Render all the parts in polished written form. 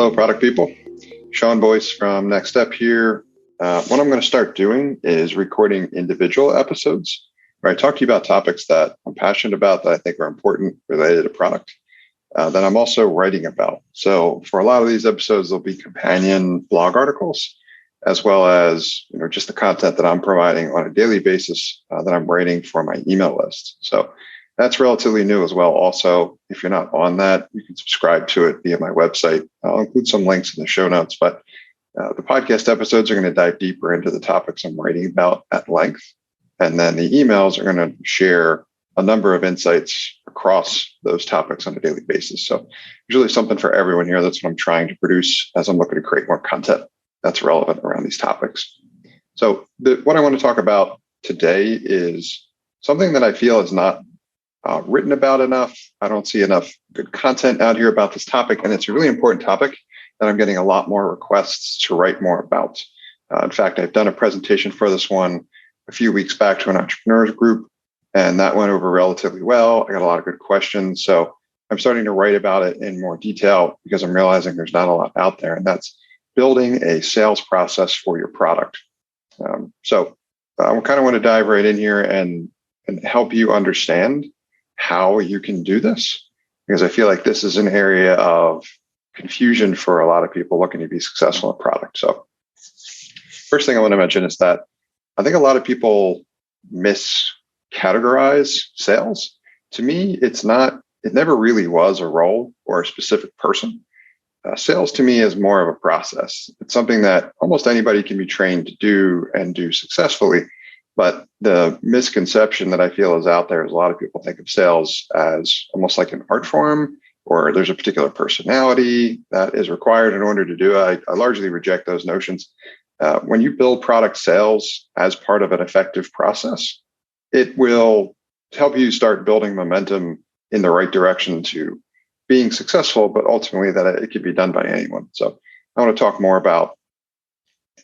Hello, product people. Sean Boyce from Next Step here. What I'm going to start doing is recording individual episodes where I talk to you about topics that I'm passionate about, that I think are important related to product, that I'm also writing about. So for a lot of these episodes, there'll be companion blog articles, as well as just the content that I'm providing on a daily basis that I'm writing for my email list. So that's relatively new as well. Also, if you're not on that, you can subscribe to it via my website. I'll include some links in the show notes, but the podcast episodes are going to dive deeper into the topics I'm writing about at length. And then the emails are going to share a number of insights across those topics on a daily basis. So there's really something for everyone here. That's what I'm trying to produce as I'm looking to create more content that's relevant around these topics. So what I want to talk about today is something that I feel is not written about enough. I don't see enough good content out here about this topic, and it's a really important topic that I'm getting a lot more requests to write more about. In fact, I've done a presentation for this one a few weeks back to an entrepreneurs group, and that went over relatively well. I got a lot of good questions. So I'm starting to write about it in more detail because I'm realizing there's not a lot out there, and that's building a sales process for your product. So I kind of want to dive right in here and help you understand how you can do this, because I feel like this is an area of confusion for a lot of people looking to be successful in product. So first thing I want to mention is that I think a lot of people miscategorize sales. To me, it never really was a role or a specific person. Sales to me is more of a process. It's something that almost anybody can be trained to do and do successfully. But the misconception that I feel is out there is a lot of people think of sales as almost like an art form, or there's a particular personality that is required in order to do it. I largely reject those notions. When you build product sales as part of an effective process, it will help you start building momentum in the right direction to being successful, but ultimately that it could be done by anyone. So I want to talk more about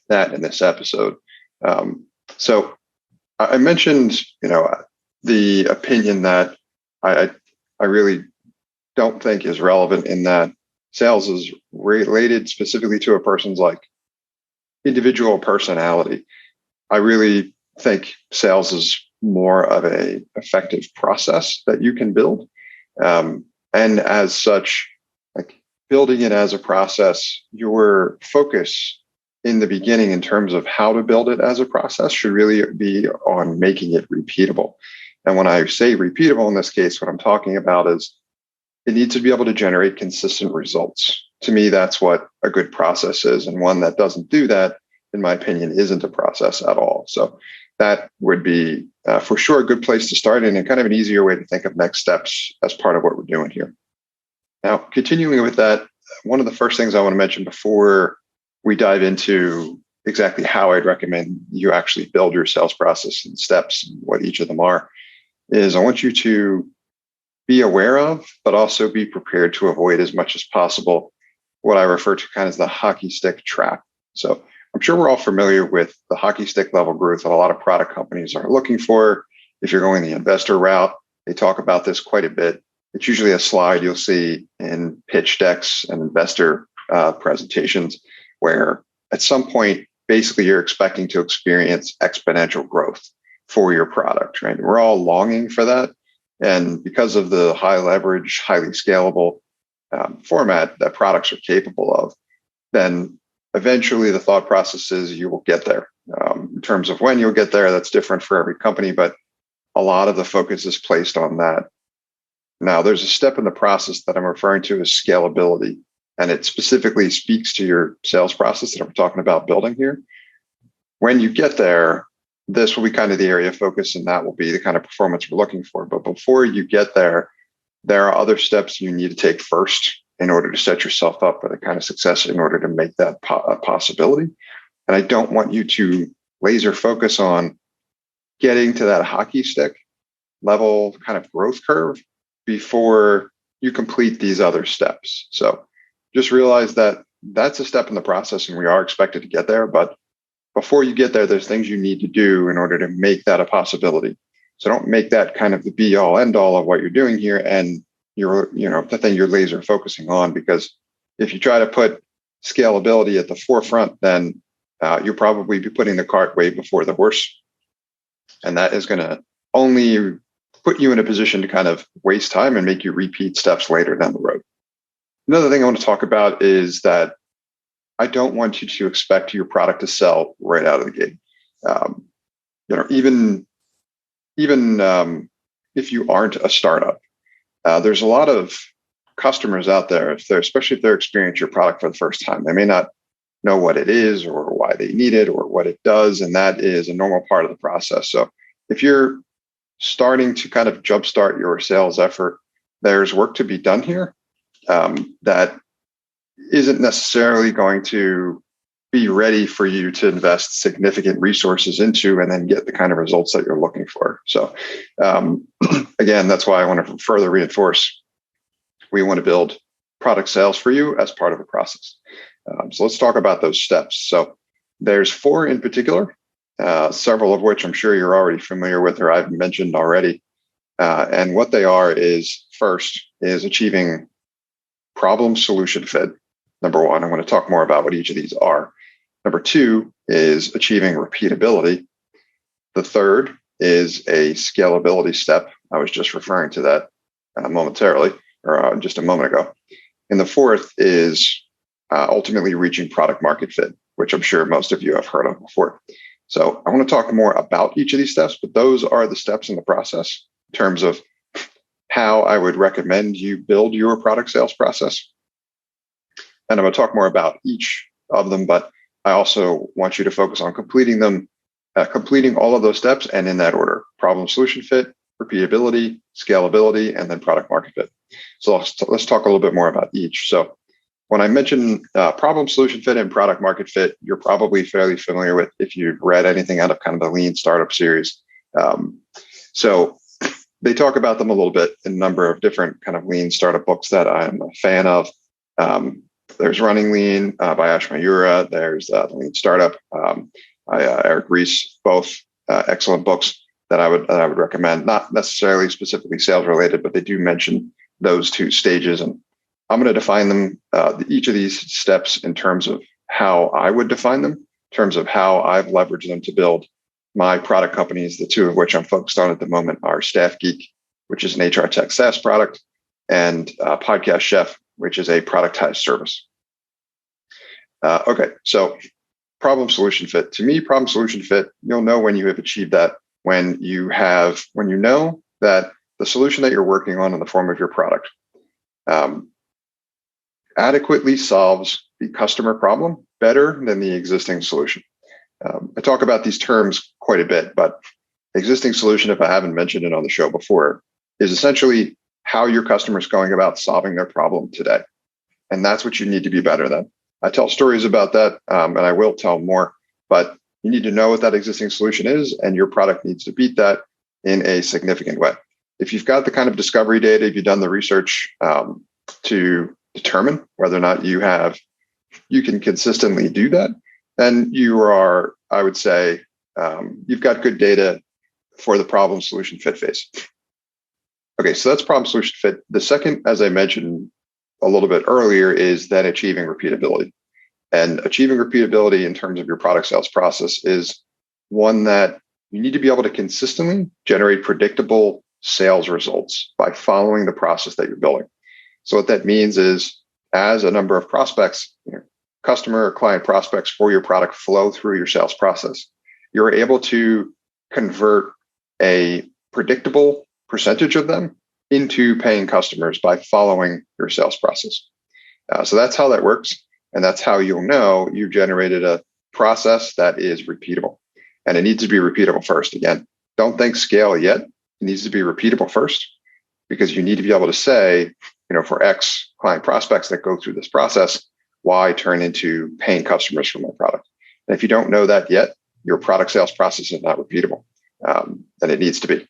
that in this episode. So I mentioned, the opinion that I really don't think is relevant, in that sales is related specifically to a person's individual personality. I really think sales is more of a effective process that you can build. And as such, building it as a process, your focus in the beginning in terms of how to build it as a process should really be on making it repeatable. And when I say repeatable in this case, what I'm talking about is it needs to be able to generate consistent results. To me, that's what a good process is. And one that doesn't do that, in my opinion, isn't a process at all. So that would be for sure a good place to start, and kind of an easier way to think of next steps as part of what we're doing here. Now, continuing with that, one of the first things I want to mention before we dive into exactly how I'd recommend you actually build your sales process and steps and what each of them are, is I want you to be aware of, but also be prepared to avoid as much as possible what I refer to kind of as the hockey stick trap. So I'm sure we're all familiar with the hockey stick level growth that a lot of product companies are looking for. If you're going the investor route, they talk about this quite a bit. It's usually a slide you'll see in pitch decks and investor presentations, where at some point, basically you're expecting to experience exponential growth for your product, right? We're all longing for that. And because of the high leverage, highly scalable format that products are capable of, then eventually the thought process is you will get there. In terms of when you'll get there, that's different for every company, but a lot of the focus is placed on that. Now, there's a step in the process that I'm referring to as scalability, and it specifically speaks to your sales process that I'm talking about building here. When you get there, this will be kind of the area of focus, and that will be the kind of performance we're looking for. But before you get there, there are other steps you need to take first in order to set yourself up for the kind of success in order to make that a possibility. And I don't want you to laser focus on getting to that hockey stick level kind of growth curve before you complete these other steps. So just realize that that's a step in the process, and we are expected to get there. But before you get there, there's things you need to do in order to make that a possibility. So don't make that kind of the be all end all of what you're doing here and the thing you're laser focusing on, because if you try to put scalability at the forefront, then you'll probably be putting the cart way before the horse. And that is going to only put you in a position to kind of waste time and make you repeat steps later down the road. Another thing I want to talk about is that I don't want you to expect your product to sell right out of the gate. Even if you aren't a startup, there's a lot of customers out there, especially if they're experiencing your product for the first time. They may not know what it is or why they need it or what it does, and that is a normal part of the process. So if you're starting to kind of jumpstart your sales effort, there's work to be done here that isn't necessarily going to be ready for you to invest significant resources into and then get the kind of results that you're looking for. So again, that's why I want to further reinforce we want to build product sales for you as part of a process. So let's talk about those steps. So there's 4 in particular, several of which I'm sure you're already familiar with or I've mentioned already. And what they are is, first is achieving problem solution fit. Number 1, I want to talk more about what each of these are. Number 2 is achieving repeatability. The third is a scalability step. I was just referring to that momentarily, or just a moment ago. And the fourth is ultimately reaching product market fit, which I'm sure most of you have heard of before. So I want to talk more about each of these steps, but those are the steps in the process in terms of how I would recommend you build your product sales process. And I'm going to talk more about each of them, but I also want you to focus on completing them, completing all of those steps and in that order: problem solution fit, repeatability, scalability, and then product market fit. So let's talk a little bit more about each. So when I mention problem solution fit and product market fit, you're probably fairly familiar with if you've read anything out of kind of the Lean Startup series. So they talk about them a little bit in a number of different kind of Lean Startup books that I'm a fan of. There's Running Lean by Ash Maurya. There's the Lean Startup by Eric Ries. Both excellent books that I would recommend. Not necessarily specifically sales related, but they do mention those 2 stages. And I'm going to define them, each of these steps, in terms of how I would define them, in terms of how I've leveraged them to build my product companies. The 2 of which I'm focused on at the moment are Staff Geek, which is an HR tech SaaS product, and Podcast Chef, which is a productized service. Okay, so problem solution fit. To me, problem solution fit, you'll know when you have achieved that when you know that the solution that you're working on in the form of your product adequately solves the customer problem better than the existing solution. I talk about these terms quite a bit, but existing solution, if I haven't mentioned it on the show before, is essentially how your customer is going about solving their problem today. And that's what you need to be better than. I tell stories about that, and I will tell more, but you need to know what that existing solution is, and your product needs to beat that in a significant way. If you've got the kind of discovery data, if you've done the research to determine whether or not you can consistently do that, then you are, I would say, you've got good data for the problem solution fit phase. Okay, so that's problem solution fit. The second, as I mentioned a little bit earlier, is then achieving repeatability. And achieving repeatability in terms of your product sales process is one that you need to be able to consistently generate predictable sales results by following the process that you're building. So what that means is, as a number of prospects, customer or client prospects for your product flow through your sales process, you're able to convert a predictable percentage of them into paying customers by following your sales process. So that's how that works. And that's how you'll know you've generated a process that is repeatable. And it needs to be repeatable first. Again, don't think scale yet. It needs to be repeatable first, because you need to be able to say, for X client prospects that go through this process, Y turn into paying customers for my product. And if you don't know that yet, your product sales process is not repeatable. And it needs to be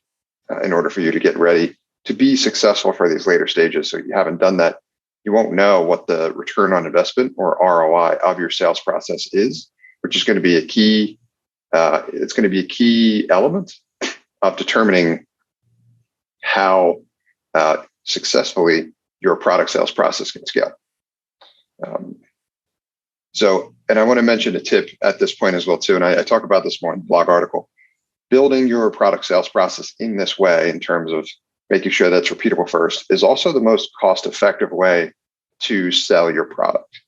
in order for you to get ready to be successful for these later stages. So you haven't done that, you won't know what the return on investment or ROI of your sales process is, which is going to be a key. It's going to be a key element of determining how successfully your product sales process can scale. So, and I want to mention a tip at this point as well, too. And I talk about this more in the blog article. Building your product sales process in this way, in terms of making sure that's repeatable first, is also the most cost-effective way to sell your product.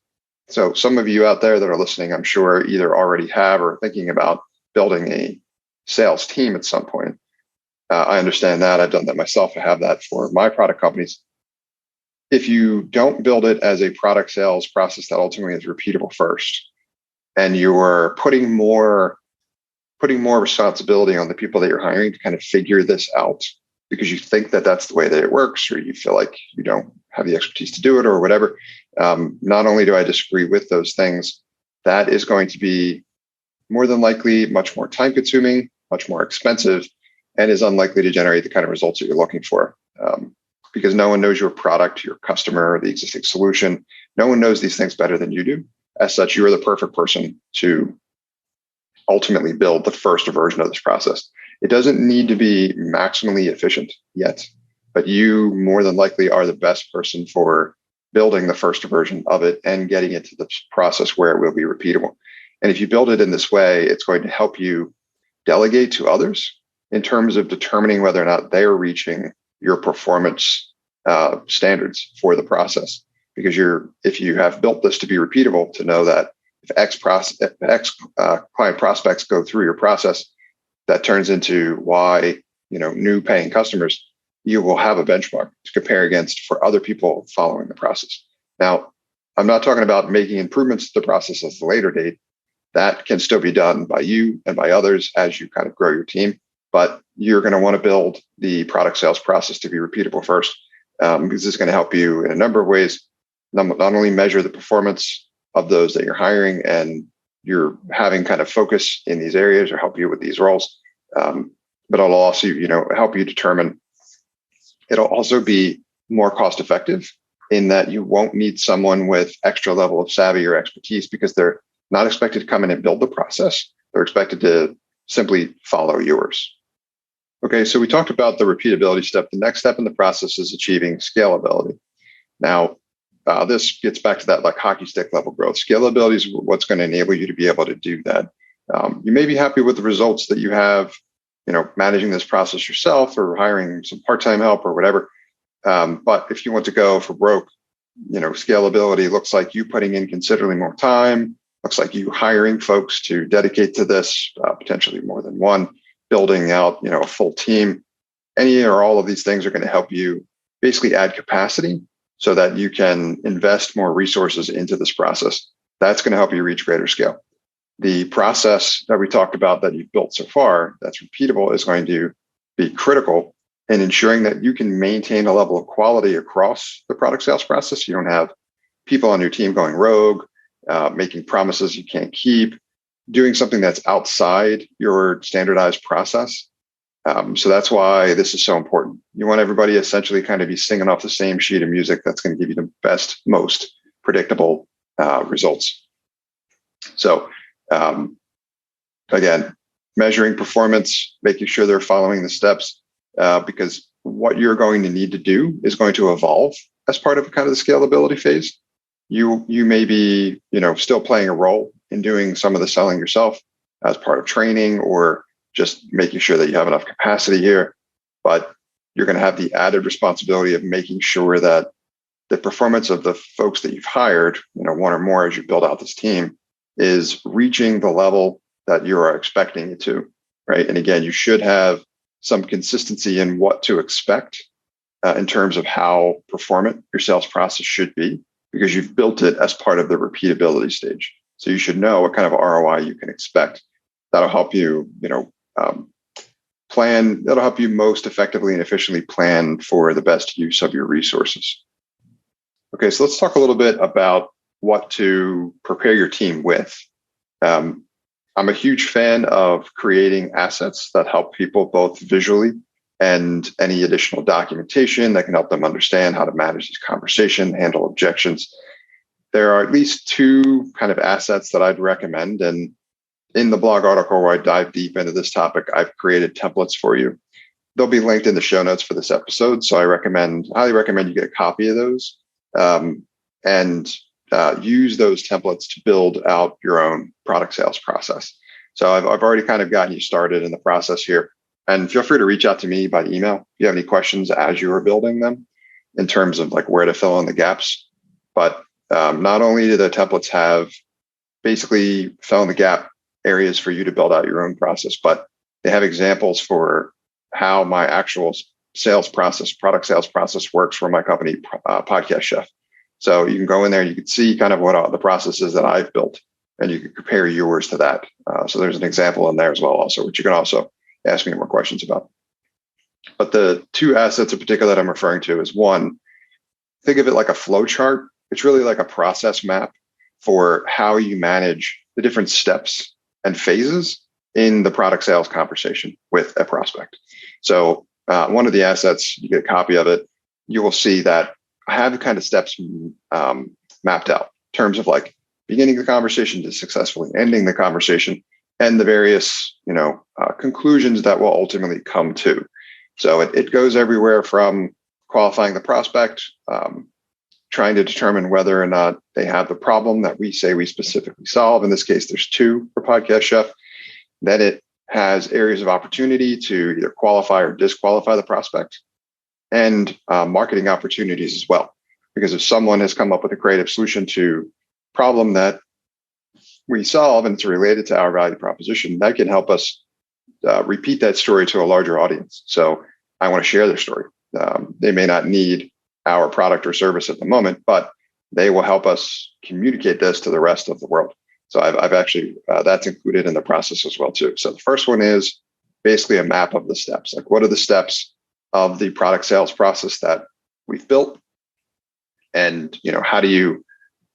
So some of you out there that are listening, I'm sure either already have or are thinking about building a sales team at some point. I understand that. I've done that myself. I have that for my product companies. If you don't build it as a product sales process that ultimately is repeatable first, and you're putting more responsibility on the people that you're hiring to kind of figure this out because you think that that's the way that it works, or you feel like you don't have the expertise to do it or whatever. Not only do I disagree with those things, that is going to be more than likely much more time consuming, much more expensive, and is unlikely to generate the kind of results that you're looking for. Because no one knows your product, your customer, the existing solution. No one knows these things better than you do. As such, you are the perfect person to ultimately build the first version of this process. It doesn't need to be maximally efficient yet, but you more than likely are the best person for building the first version of it and getting it to the process where it will be repeatable. And if you build it in this way, it's going to help you delegate to others in terms of determining whether or not they're reaching your performance standards for the process. Because if you have built this to be repeatable, to know that if X client prospects go through your process, that turns into Y, new paying customers, you will have a benchmark to compare against for other people following the process. Now, I'm not talking about making improvements to the process at a later date. That can still be done by you and by others as you kind of grow your team. But you're going to want to build the product sales process to be repeatable first, because this is going to help you in a number of ways. Not only measure the performance of those that you're hiring and you're having kind of focus in these areas or help you with these roles, but it'll also, help you determine. It'll also be more cost effective in that you won't need someone with extra level of savvy or expertise, because they're not expected to come in and build the process. They're expected to simply follow yours. Okay, so we talked about the repeatability step. The next step in the process is achieving scalability. Now, this gets back to that like hockey stick level growth. Scalability is what's going to enable you to be able to do that. You may be happy with the results that you have, managing this process yourself or hiring some part-time help or whatever. But if you want to go for broke, scalability looks like you putting in considerably more time, looks like you hiring folks to dedicate to this, potentially more than one, building out, a full team. Any or all of these things are going to help you basically add capacity so that you can invest more resources into this process. That's going to help you reach greater scale. The process that we talked about that you've built so far that's repeatable is going to be critical in ensuring that you can maintain a level of quality across the product sales process. You don't have people on your team going rogue, making promises you can't keep, doing something that's outside your standardized process. So that's why this is so important. You want everybody essentially kind of be singing off the same sheet of music that's going to give you the best, most predictable results. So again, measuring performance, making sure they're following the steps, because what you're going to need to do is going to evolve as part of kind of the scalability phase. You may be, still playing a role in doing some of the selling yourself as part of training or just making sure that you have enough capacity here, but you're going to have the added responsibility of making sure that the performance of the folks that you've hired, one or more as you build out this team, is reaching the level that you are expecting it to, right? And again, you should have some consistency in what to expect in terms of how performant your sales process should be, because you've built it as part of the repeatability stage. So you should know what kind of ROI you can expect. That'll help you, plan. That'll help you most effectively and efficiently plan for the best use of your resources. Okay, so let's talk a little bit about what to prepare your team with. I'm a huge fan of creating assets that help people both visually and any additional documentation that can help them understand how to manage this conversation, handle objections. There are at least two kind of assets that I'd recommend. And in the blog article where I dive deep into this topic, I've created templates for you. They'll be linked in the show notes for this episode. So I highly recommend you get a copy of those. And use those templates to build out your own product sales process. So I've already kind of gotten you started in the process here. And feel free to reach out to me by email if you have any questions as you are building them in terms of like where to fill in the gaps. But not only do the templates have basically fill in the gap areas for you to build out your own process, but they have examples for how my actual sales process, product sales process works for my company, Podcast Chef. So you can go in there, you can see kind of what the process is that I've built, and you can compare yours to that. So there's an example in there as well, also, which you can also ask me more questions about. But the two assets in particular that I'm referring to is one, think of it like a flow chart. It's really like a process map for how you manage the different steps and phases in the product sales conversation with a prospect. So one of the assets, you get a copy of it, you will see that I have the kind of steps mapped out in terms of like beginning the conversation to successfully ending the conversation and the various, conclusions that will ultimately come to. So it goes everywhere from qualifying the prospect, trying to determine whether or not they have the problem that we say we specifically solve. In this case, there's two for Podcast Chef. Then it has areas of opportunity to either qualify or disqualify the prospect, and marketing opportunities as well. Because if someone has come up with a creative solution to a problem that we solve and it's related to our value proposition, that can help us repeat that story to a larger audience. So I want to share their story. They may not need our product or service at the moment, but they will help us communicate this to the rest of the world. So I've actually, that's included in the process as well too. So the first one is basically a map of the steps. Like, what are the steps of the product sales process that we've built? And,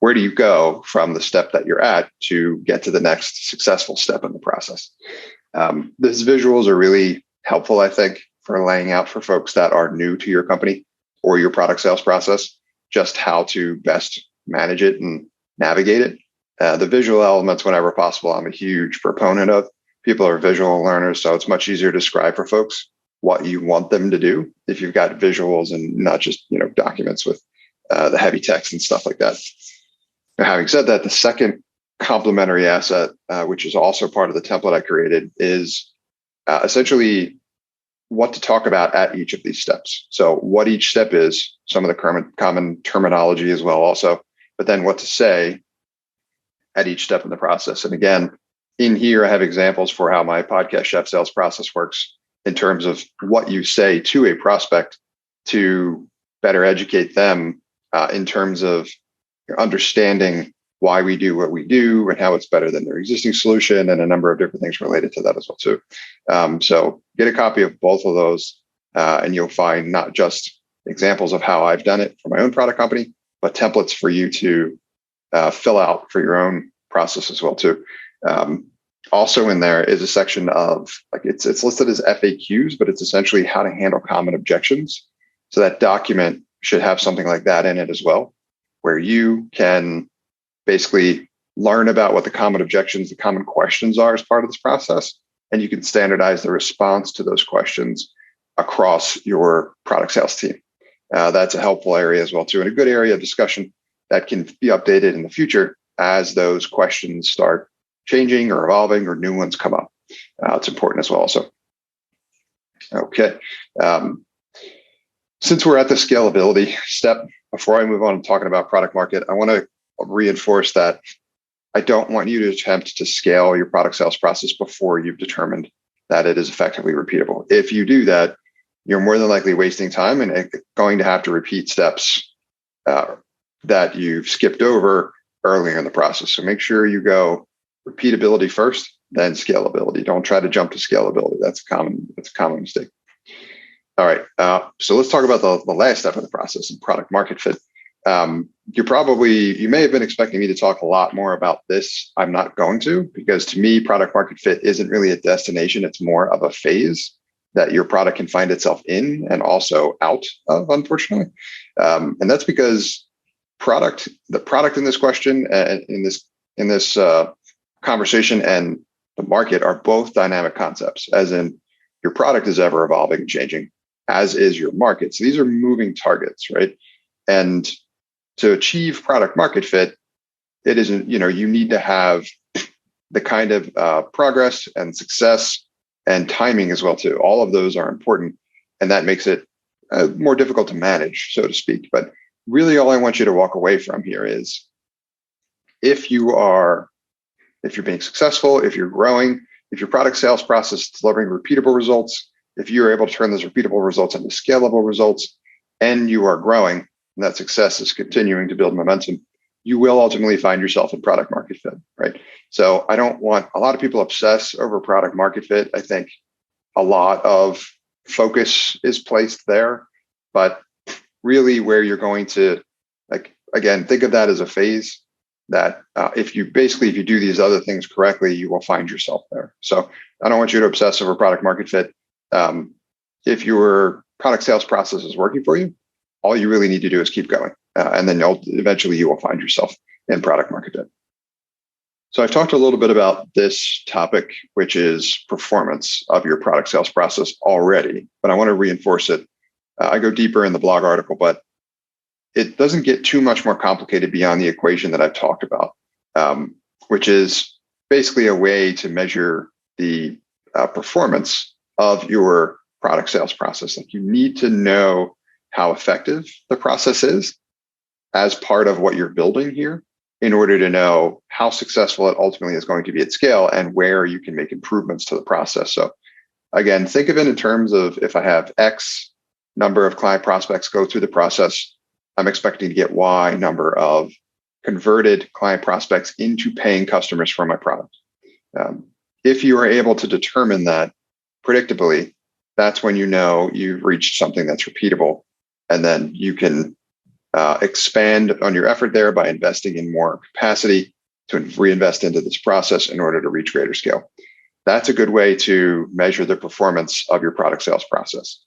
where do you go from the step that you're at to get to the next successful step in the process? These visuals are really helpful, I think, for laying out for folks that are new to your company or your product sales process, just how to best manage it and navigate it. The visual elements, whenever possible, I'm a huge proponent of. People are visual learners, so it's much easier to describe for folks what you want them to do if you've got visuals and not just documents with the heavy text and stuff like that. Now, having said that, the second complementary asset, which is also part of the template I created, is essentially what to talk about at each of these steps. So what each step is, some of the common terminology as well also, but then what to say at each step in the process. And again, in here, I have examples for how my Podcast Chef sales process works in terms of what you say to a prospect to better educate them in terms of understanding why we do what we do and how it's better than their existing solution, and a number of different things related to that as well too. So get a copy of both of those and you'll find not just examples of how I've done it for my own product company, but templates for you to fill out for your own process as well too. Also in there is a section of it's listed as FAQs, but it's essentially how to handle common objections. So that document should have something like that in it as well, where you can basically learn about what the common objections, the common questions are as part of this process, and you can standardize the response to those questions across your product sales team. That's a helpful area as well too, and a good area of discussion that can be updated in the future as those questions start changing or evolving or new ones come up. It's important as well also. Okay. Since we're at the scalability step, before I move on and talking about product market, I want to reinforce that I don't want you to attempt to scale your product sales process before you've determined that it is effectively repeatable. If you do that, you're more than likely wasting time and going to have to repeat steps that you've skipped over earlier in the process. So make sure you go repeatability first, then scalability. Don't try to jump to scalability. That's a common mistake. All right. So let's talk about the last step of the process and product market fit. You may have been expecting me to talk a lot more about this. I'm not going to, because to me, product market fit isn't really a destination. It's more of a phase that your product can find itself in and also out of, unfortunately. And that's because the product in this question, in this conversation, and the market are both dynamic concepts, as in your product is ever evolving and changing, as is your market. So these are moving targets, right? And to achieve product market fit, it isn't, you need to have the kind of progress and success and timing as well too. All of those are important, and that makes it more difficult to manage, so to speak. But really, all I want you to walk away from here is if you're being successful, if you're growing, if your product sales process is delivering repeatable results, if you're able to turn those repeatable results into scalable results, and you are growing, and that success is continuing to build momentum, you will ultimately find yourself in product market fit, right? So I don't want a lot of people obsess over product market fit. I think a lot of focus is placed there, but really where you're going to, like, again, think of that as a phase that if you do these other things correctly, you will find yourself there. So I don't want you to obsess over product market fit. If your product sales process is working for you, all you really need to do is keep going. And then eventually you will find yourself in product market fit. So I've talked a little bit about this topic, which is performance of your product sales process already, but I want to reinforce it. I go deeper in the blog article, but it doesn't get too much more complicated beyond the equation that I've talked about, which is basically a way to measure the performance of your product sales process. Like, you need to know how effective the process is as part of what you're building here in order to know how successful it ultimately is going to be at scale and where you can make improvements to the process. So again, think of it in terms of, if I have X number of client prospects go through the process, I'm expecting to get Y number of converted client prospects into paying customers for my product. If you are able to determine that predictably, that's when you know you've reached something that's repeatable. And then you can expand on your effort there by investing in more capacity to reinvest into this process in order to reach greater scale. That's a good way to measure the performance of your product sales process.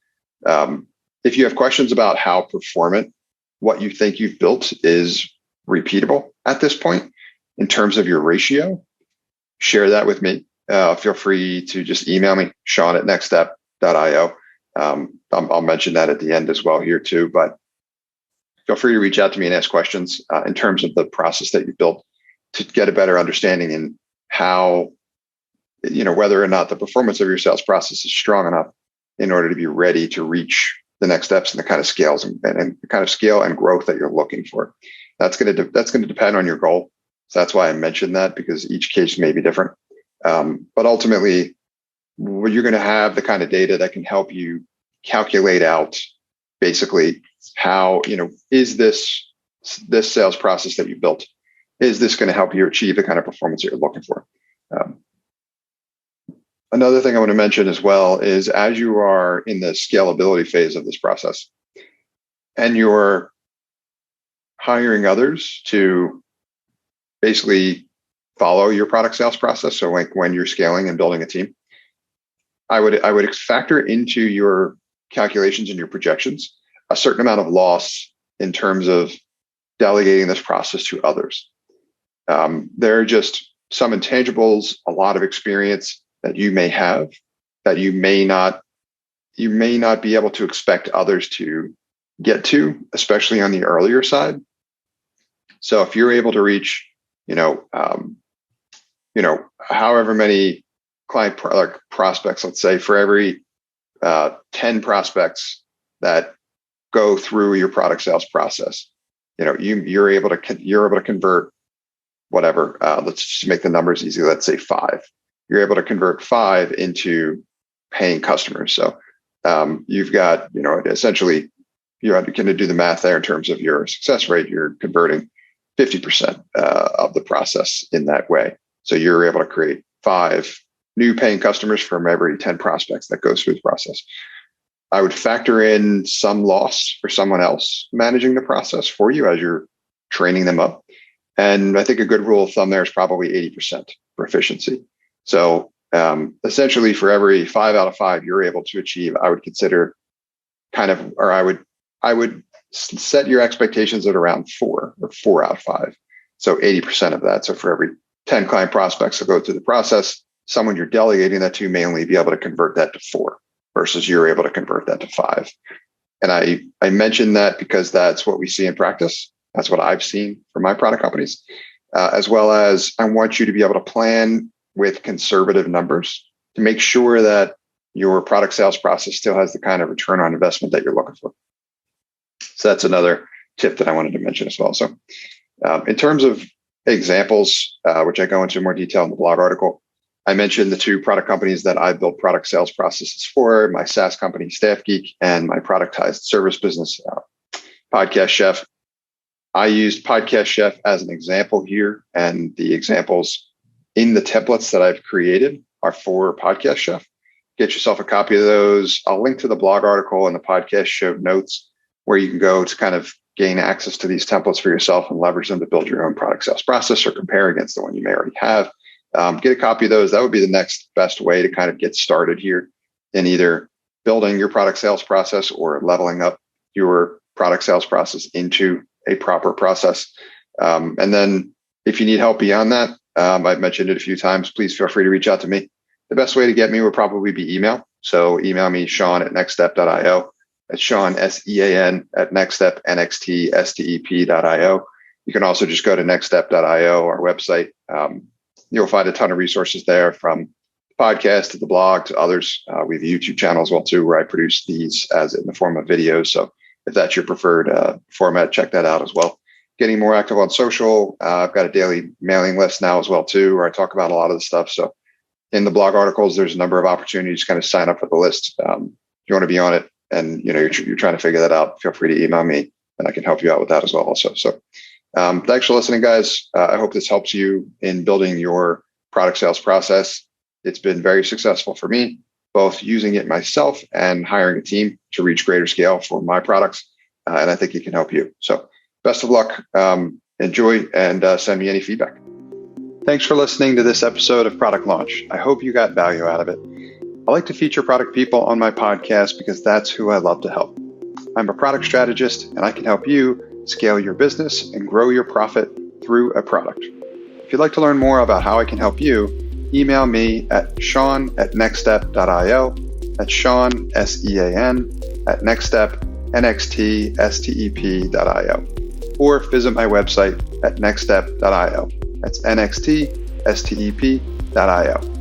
If you have questions about how performant what you think you've built is repeatable at this point in terms of your ratio, share that with me. Feel free to just email me, Sean@nextstep.io. I'll mention that at the end as well here too, but feel free to reach out to me and ask questions in terms of the process that you've built to get a better understanding in how, whether or not the performance of your sales process is strong enough in order to be ready to reach the next steps and the kind of scales and the kind of scale and growth that you're looking for. That's going to depend on your goal. So that's why I mentioned that, because each case may be different. But ultimately, you're going to have the kind of data that can help you calculate out basically how, is this sales process that you built, is this going to help you achieve the kind of performance that you're looking for? Another thing I want to mention as well is, as you are in the scalability phase of this process and you're hiring others to basically follow your product sales process, so like when you're scaling and building a team, I would factor into your calculations and your projections a certain amount of loss in terms of delegating this process to others. There are just some intangibles, a lot of experience that you may have that you may not be able to expect others to get to, especially on the earlier side. So if you're able to reach, however many client prospects, let's say for every 10 prospects that go through your product sales process, you're able to convert whatever. Let's just make the numbers easy. Let's say 5. You're able to convert 5 into paying customers. So you've got, essentially, you're going to do the math there in terms of your success rate. You're converting 50% of the process in that way. So you're able to create 5 new paying customers from every 10 prospects that goes through the process. I would factor in some loss for someone else managing the process for you as you're training them up. And I think a good rule of thumb there is probably 80% for efficiency. So essentially, for every 5 out of 5 you're able to achieve, I would consider I would set your expectations at around 4 or 4 out of 5. So 80% of that. So for every 10 client prospects that go through the process, someone you're delegating that to may only be able to convert that to 4 versus you're able to convert that to 5. And I mentioned that because that's what we see in practice. That's what I've seen from my product companies. as well as I want you to be able to plan with conservative numbers to make sure that your product sales process still has the kind of return on investment that you're looking for. So that's another tip that I wanted to mention as well. So in terms of examples, which I go into more detail in the blog article, I mentioned the two product companies that I built product sales processes for, my SaaS company, Staff Geek, and my productized service business, Podcast Chef. I used Podcast Chef as an example here, and the examples in the templates that I've created are for Podcast Chef. Get yourself a copy of those. I'll link to the blog article and the podcast show notes where you can go to kind of gain access to these templates for yourself and leverage them to build your own product sales process or compare against the one you may already have. Get a copy of those. That would be the next best way to kind of get started here in either building your product sales process or leveling up your product sales process into a proper process. And then if you need help beyond that, I've mentioned it a few times, please feel free to reach out to me. The best way to get me would probably be email. So email me, Sean at nextstep.io. That's Sean, SEAN at nextstep, NXTSTEP.io. You can also just go to nextstep.io, our website. You'll find a ton of resources there, from the podcast to the blog to others. We have a YouTube channel as well too, where I produce these as in the form of videos. So if that's your preferred format, check that out as well. Getting more active on social. I've got a daily mailing list now as well too, where I talk about a lot of the stuff. So in the blog articles, there's a number of opportunities to kind of sign up for the list. If you want to be on it and you're trying to figure that out, feel free to email me and I can help you out with that as well also. So thanks for listening, guys. I hope this helps you in building your product sales process. It's been very successful for me, both using it myself and hiring a team to reach greater scale for my products. And I think it can help you. So best of luck. Enjoy and send me any feedback. Thanks for listening to this episode of Product Launch. I hope you got value out of it. I like to feature product people on my podcast because that's who I love to help. I'm a product strategist and I can help you scale your business and grow your profit through a product. If you'd like to learn more about how I can help you, email me at sean@nextstep.io. That's Sean, SEAN, at nextstep, NXTSTEP.io. Or visit my website at nextstep.io. That's NXTSTEP.io.